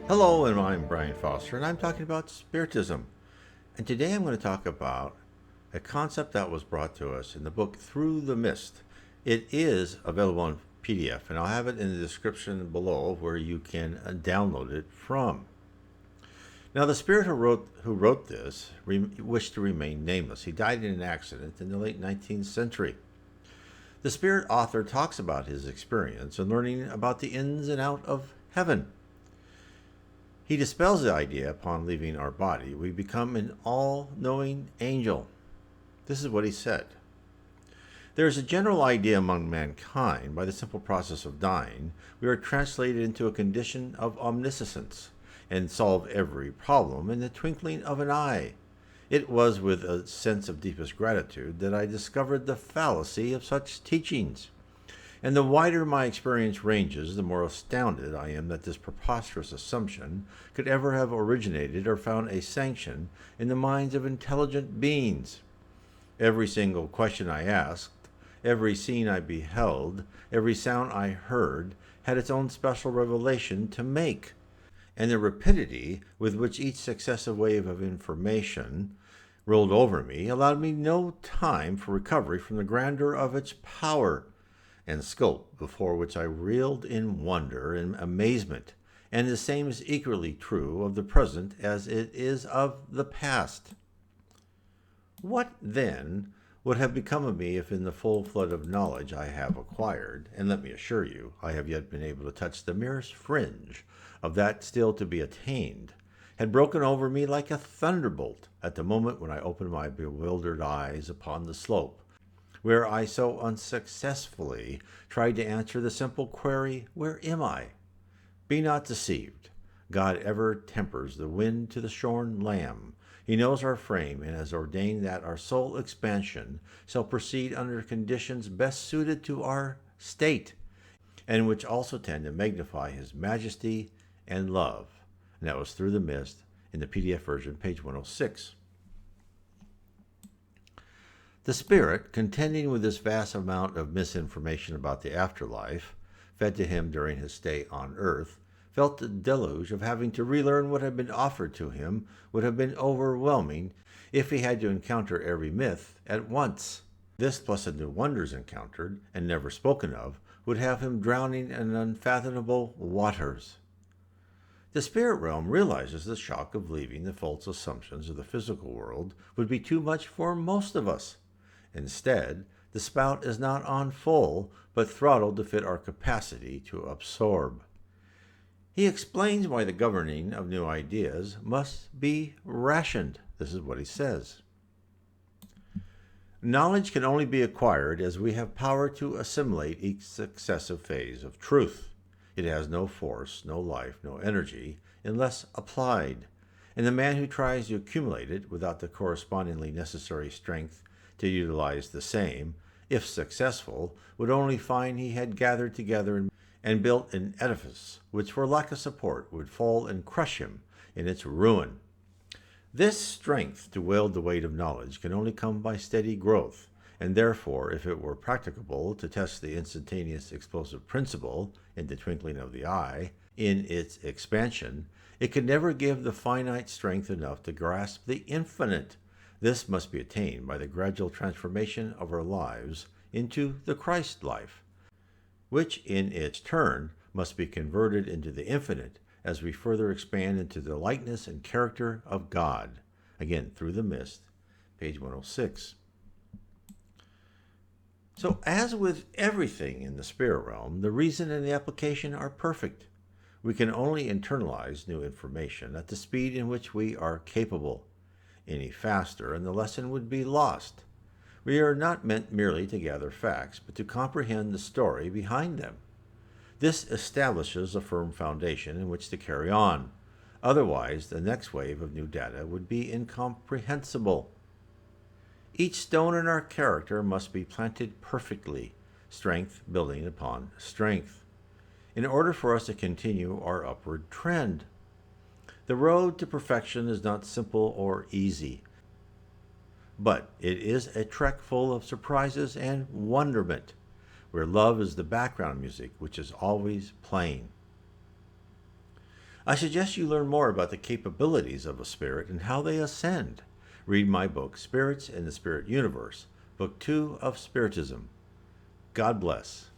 Hello, and I'm Brian Foster, and I'm talking about Spiritism. And today I'm going to talk about a concept that was brought to us in the book Through the Mist. It is available on PDF, and I'll have it in the description below where you can download it from. Now, the spirit who wrote this wished to remain nameless. He died in an accident in the late 19th century. The spirit author talks about his experience and learning about the ins and outs of heaven. He dispels the idea upon leaving our body we become an all-knowing angel. This is what he said. There is a general idea among mankind, by the simple process of dying, we are translated into a condition of omniscience and solve every problem in the twinkling of an eye. It was with a sense of deepest gratitude that I discovered the fallacy of such teachings. And the wider my experience ranges, the more astounded I am that this preposterous assumption could ever have originated or found a sanction in the minds of intelligent beings. Every single question I asked, every scene I beheld, every sound I heard, had its own special revelation to make. And the rapidity with which each successive wave of information rolled over me allowed me no time for recovery from the grandeur of its power and scope, before which I reeled in wonder and amazement, and the same is equally true of the present as it is of the past. What, then, would have become of me if in the full flood of knowledge I have acquired, and let me assure you, I have yet been able to touch the merest fringe of that still to be attained, had broken over me like a thunderbolt at the moment when I opened my bewildered eyes upon the slope, where I so unsuccessfully tried to answer the simple query, "Where am I?" Be not deceived. God ever tempers the wind to the shorn lamb. He knows our frame and has ordained that our soul expansion shall proceed under conditions best suited to our state, and which also tend to magnify his majesty and love. And that was Through the Mist in the PDF version, page 106. The spirit, contending with this vast amount of misinformation about the afterlife, fed to him during his stay on earth, felt the deluge of having to relearn what had been offered to him would have been overwhelming if he had to encounter every myth at once. This, plus the new wonders encountered and never spoken of, would have him drowning in unfathomable waters. The spirit realm realizes the shock of leaving the false assumptions of the physical world would be too much for most of us. Instead, the spout is not on full, but throttled to fit our capacity to absorb. He explains why the governing of new ideas must be rationed. This is what he says. Knowledge can only be acquired as we have power to assimilate each successive phase of truth. It has no force, no life, no energy, unless applied. And the man who tries to accumulate it without the correspondingly necessary strength to utilize the same, if successful, would only find he had gathered together and built an edifice which for lack of support would fall and crush him in its ruin. This strength to wield the weight of knowledge can only come by steady growth, and therefore, if it were practicable to test the instantaneous explosive principle in the twinkling of the eye, in its expansion, it could never give the finite strength enough to grasp the infinite. This must be attained by the gradual transformation of our lives into the Christ life, which in its turn must be converted into the infinite as we further expand into the likeness and character of God. Again, Through the Mist, page 106. So as with everything in the spirit realm, the reason and the application are perfect. We can only internalize new information at the speed in which we are capable. Any faster, and the lesson would be lost. We are not meant merely to gather facts, but to comprehend the story behind them. This establishes a firm foundation in which to carry on. Otherwise, the next wave of new data would be incomprehensible. Each stone in our character must be planted perfectly, strength building upon strength, in order for us to continue our upward trend. The road to perfection is not simple or easy, but it is a trek full of surprises and wonderment, where love is the background music which is always playing. I suggest you learn more about the capabilities of a spirit and how they ascend. Read my book, Spirits in the Spirit Universe, Book 2 of Spiritism. God bless.